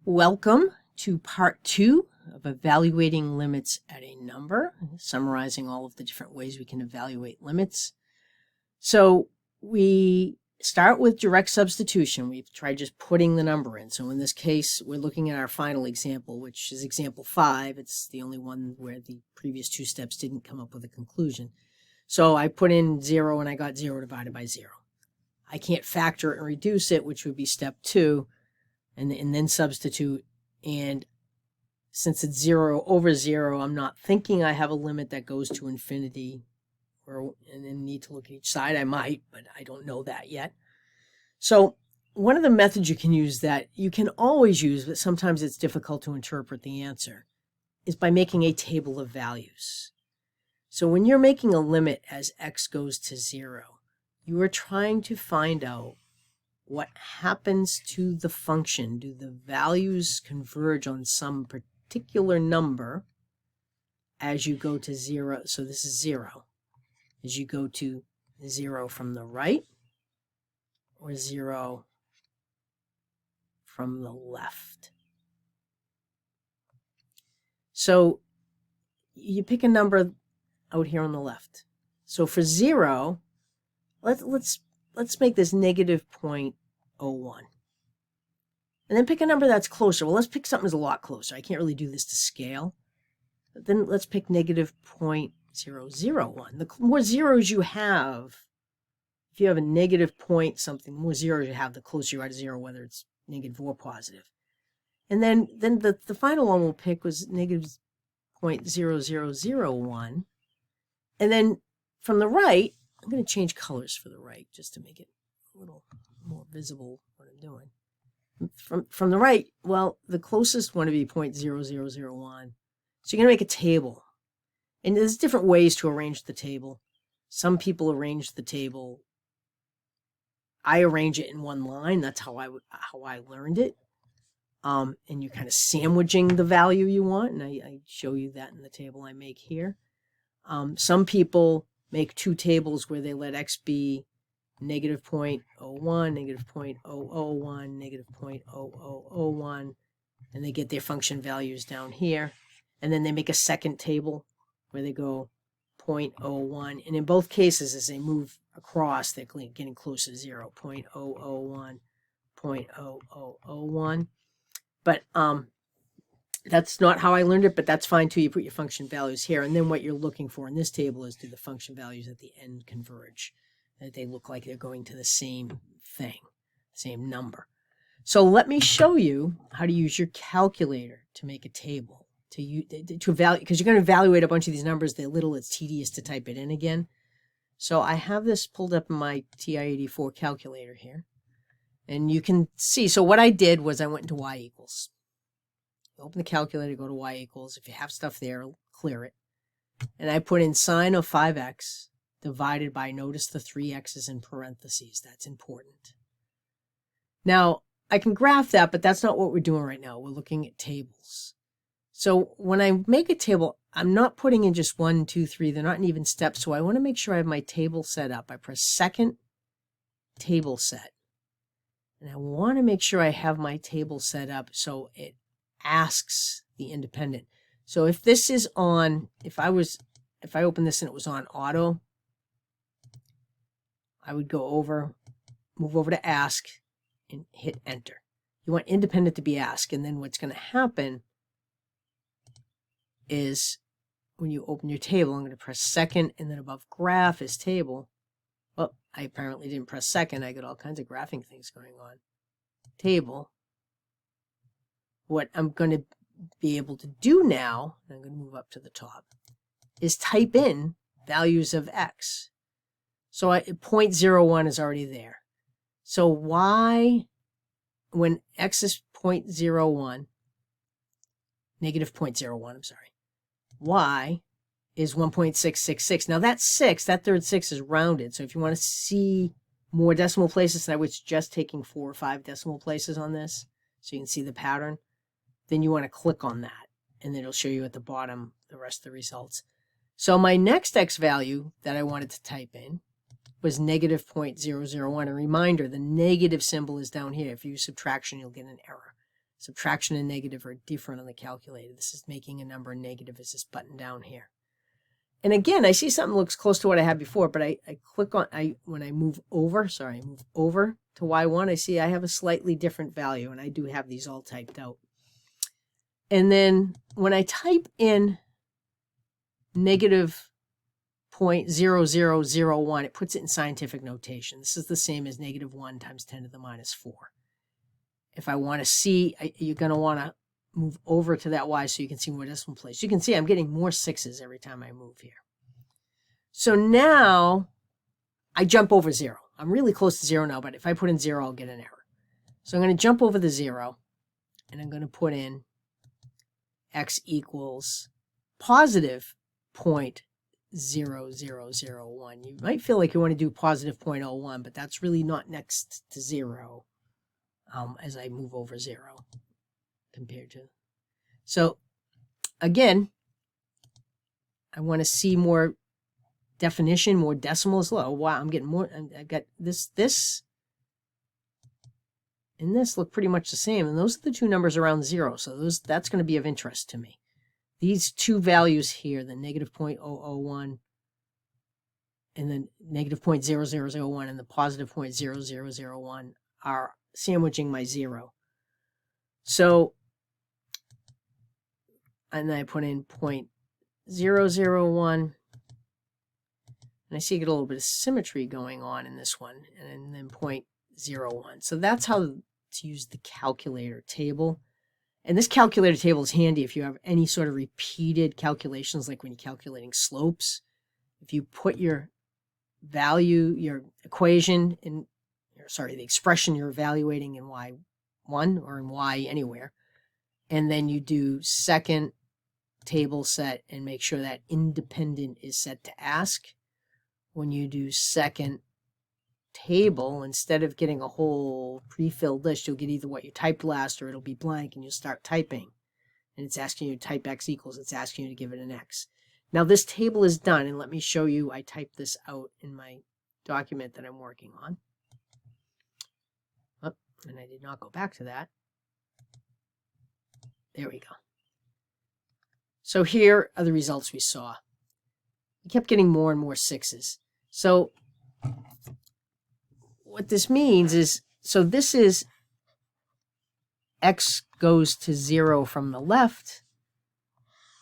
Welcome to part 2 of evaluating limits at a number, summarizing all of the different ways we can evaluate limits. So we start with direct substitution. We've tried just putting the number in. So in this case, we're looking at our final example, which is example 5. It's the only one where the previous 2 steps didn't come up with a conclusion. So I put in 0 and I got 0 divided by 0. I can't factor it and reduce it, which would be step 2. And then substitute, and since it's 0 over 0, I'm not thinking I have a limit that goes to infinity, and then need to look at each side. I might, but I don't know that yet. So one of the methods you can use that you can always use, but sometimes it's difficult to interpret the answer, is by making a table of values. So when you're making a limit as x goes to 0, you are trying to find out what happens to the function. Do the values converge on some particular number as you go to 0? So this is 0. As you go to 0 from the right, or 0 from the left. So you pick a number out here on the left. So for 0, let's make this negative 0.01. And then pick a number that's closer. Well, let's pick something that's a lot closer. I can't really do this to scale. But then let's pick negative 0.001. The more zeros you have, if you have a negative point something, the more zeros you have, the closer you are to 0, whether it's negative or positive. And then the final one we'll pick was negative 0.0001. And then from the right, I'm going to change colors for the right just to make it a little more visible what I'm doing. From the right, well, the closest one would be 0.0001. So you're going to make a table. And there's different ways to arrange the table. Some people arrange the table. I arrange it in one line. That's how I learned it. And you're kind of sandwiching the value you want. And I show you that in the table I make here. Some people make 2 tables where they let x be negative 0.01, negative 0.001, negative 0.0001, and they get their function values down here. And then they make a second table where they go 0.01. And in both cases, as they move across, they're getting closer to 0, 0.001, 0.0001. But that's not how I learned it, but that's fine too. You put your function values here, and then what you're looking for in this table is, do the function values at the end converge? That they look like they're going to the same thing, same number. So let me show you how to use your calculator to make a table, to evaluate, because you're going to evaluate a bunch of these numbers. They're little, it's tedious to type it in again. So I have this pulled up in my TI-84 calculator here, and you can see. So what I did was I went into y equals. Open the calculator, go to y equals. If you have stuff there, clear it. And I put in sine of 5x divided by, notice the 3 x's in parentheses. That's important. Now, I can graph that, but that's not what we're doing right now. We're looking at tables. So when I make a table, I'm not putting in just 1, 2, 3. They're not in even steps. So I want to make sure I have my table set up. I press second table set. And I want to make sure I have my table set up so it asks the independent. So if this is on, if I open this and it was on auto, I would go over, move over to ask and hit enter. You want independent to be asked, and then what's going to happen is when you open your table, I'm going to press second, and then above graph is table. Well, I apparently didn't press second. I got all kinds of graphing things going on. Table. What I'm going to be able to do now, and I'm going to move up to the top, is type in values of x. So 0.01 is already there. So y, when x is 0.01, negative 0.01, I'm sorry, y is 1.666. Now that's 6, that third 6 is rounded. So if you want to see more decimal places, I would suggest taking 4 or 5 decimal places on this so you can see the pattern. Then you want to click on that, and then it'll show you at the bottom the rest of the results. So my next x value that I wanted to type in was negative 0.001. A reminder, the negative symbol is down here. If you use subtraction, you'll get an error. Subtraction and negative are different on the calculator. This is making a number negative as this button down here. And again, I see something looks close to what I had before, but I click on, when I move over, move over to Y1, I see I have a slightly different value, and I do have these all typed out. And then when I type in negative 0.0001, it puts it in scientific notation. This is the same as negative 1 times 10 to the minus 4. If I want to see, you're going to want to move over to that Y so you can see more decimal place. You can see I'm getting more 6s every time I move here. So now I jump over 0. I'm really close to 0 now, but if I put in 0, I'll get an error. So I'm going to jump over the 0, and I'm going to put in x equals positive 0.0001. You might feel like you want to do positive 0.01, but that's really not next to 0 as I move over 0 compared to. So again, I want to see more definition, more decimals. Oh, wow, I'm getting more. I've got this, and this look pretty much the same. And those are the two numbers around 0. So that's going to be of interest to me. These two values here, the negative 0.001 and the negative 0.0001 and the positive 0.0001 are sandwiching my 0. So, and then I put in 0.001, and I see I get a little bit of symmetry going on in this one, and then 0.01. So that's how to use the calculator table. And this calculator table is handy if you have any sort of repeated calculations, like when you're calculating slopes. If you put your value, your equation in, the expression you're evaluating in Y1 or in Y anywhere, and then you do second table set and make sure that independent is set to ask. When you do second table, instead of getting a whole pre-filled list, you'll get either what you typed last or it'll be blank, and you'll start typing. And it's asking you to type x equals. It's asking you to give it an x. Now this table is done, and let me show you. I typed this out in my document that I'm working on. Oh, and I did not go back to that. There we go. So here are the results we saw. We kept getting more and more 6s. So what this means is, so this is x goes to 0 from the left.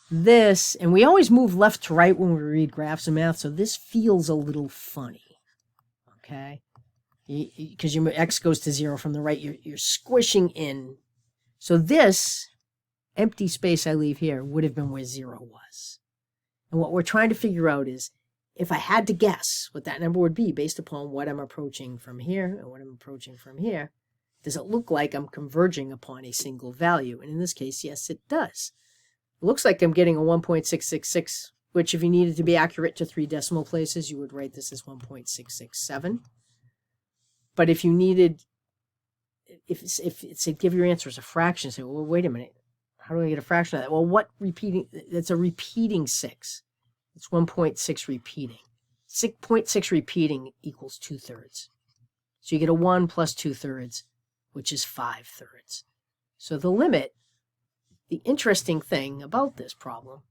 This, and we always move left to right when we read graphs and math, so this feels a little funny, okay? Because your x goes to 0 from the right, you're squishing in. So this empty space I leave here would have been where 0 was. And what we're trying to figure out is, if I had to guess what that number would be based upon what I'm approaching from here and what I'm approaching from here, does it look like I'm converging upon a single value? And in this case, yes, it does. It looks like I'm getting a 1.666, which if you needed to be accurate to 3 decimal places, you would write this as 1.667. But if you needed, if it said give your answer as a fraction, say, well, wait a minute, how do I get a fraction of that? Well, what repeating? It's a repeating 6. It's 1.6 repeating. 6.6 repeating equals 2/3. So you get a 1 plus 2/3, which is 5/3. So the limit, the interesting thing about this problem,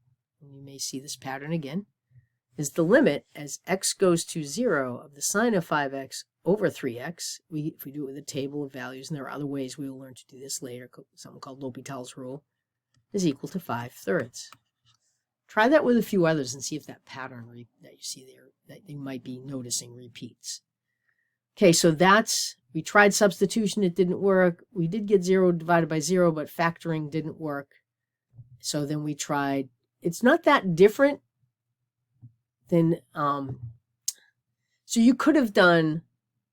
and you may see this pattern again, is the limit as x goes to 0 of the sine of 5x over 3x. If we do it with a table of values, and there are other ways we will learn to do this later, something called L'Hopital's rule, is equal to 5/3. Try that with a few others and see if that pattern that you see there, that you might be noticing, repeats. Okay, so we tried substitution, it didn't work. We did get 0 divided by 0, but factoring didn't work. So then we tried, it's not that different than, so you could have done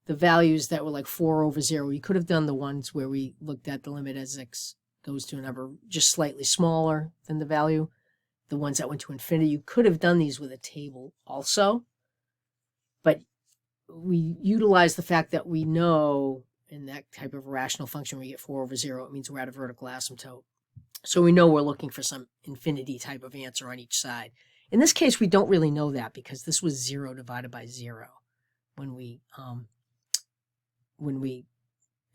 the values that were like 4 over 0. You could have done the ones where we looked at the limit as x goes to a number just slightly smaller than the value. The ones that went to infinity, you could have done these with a table also, but we utilize the fact that we know in that type of rational function we get 4 over 0, it means we're at a vertical asymptote. So we know we're looking for some infinity type of answer on each side. In this case, we don't really know that because this was 0 divided by 0 when we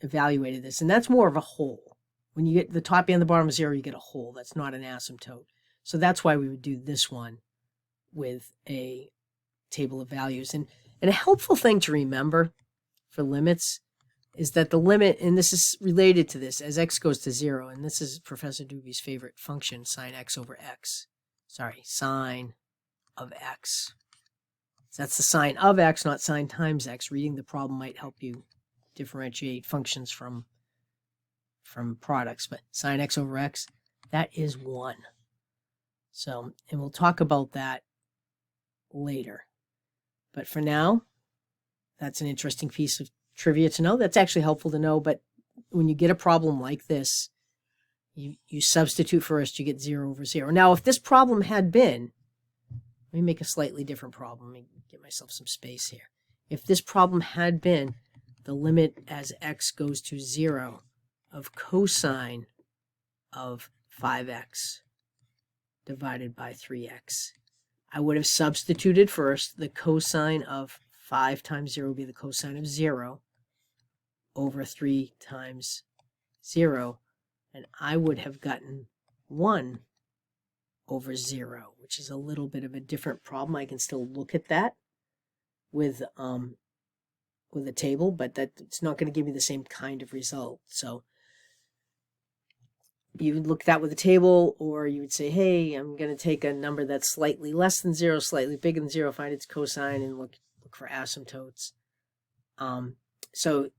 evaluated this, and that's more of a whole. When you get the top and the bottom of 0, you get a hole. That's not an asymptote. So that's why we would do this one with a table of values. And a helpful thing to remember for limits is that the limit, and this is related to this, as x goes to 0, and this is Professor Dewey's favorite function, sine x over x. Sorry, sine of x. So that's the sine of x, not sine times x. Reading the problem might help you differentiate functions from products. But sine x over x, that is 1. So, and we'll talk about that later. But for now, that's an interesting piece of trivia to know. That's actually helpful to know, but when you get a problem like this, you substitute first, you get 0 over 0. Now, if this problem had been, let me make a slightly different problem. Let me get myself some space here. If this problem had been the limit as x goes to 0 of cosine of 5x divided by 3x, I would have substituted first the cosine of 5 times 0 would be the cosine of 0 over 3 times 0, and I would have gotten 1 over 0, which is a little bit of a different problem. I can still look at that with a table, but it's not going to give me the same kind of result. So you would look at that with a table, or you would say, hey, I'm going to take a number that's slightly less than 0, slightly bigger than 0, find its cosine, and look for asymptotes. So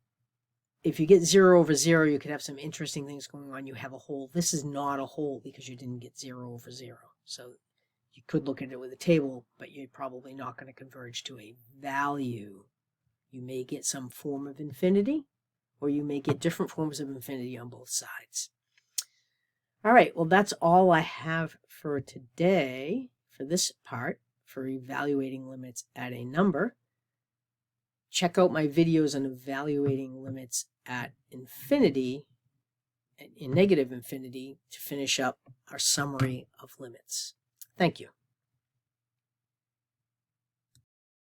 if you get 0 over 0, you could have some interesting things going on. You have a hole. This is not a hole because you didn't get 0 over 0. So you could look at it with a table, but you're probably not going to converge to a value. You may get some form of infinity, or you may get different forms of infinity on both sides. All right, well, that's all I have for today for this part for evaluating limits at a number. Check out my videos on evaluating limits at infinity, in negative infinity, to finish up our summary of limits. Thank you.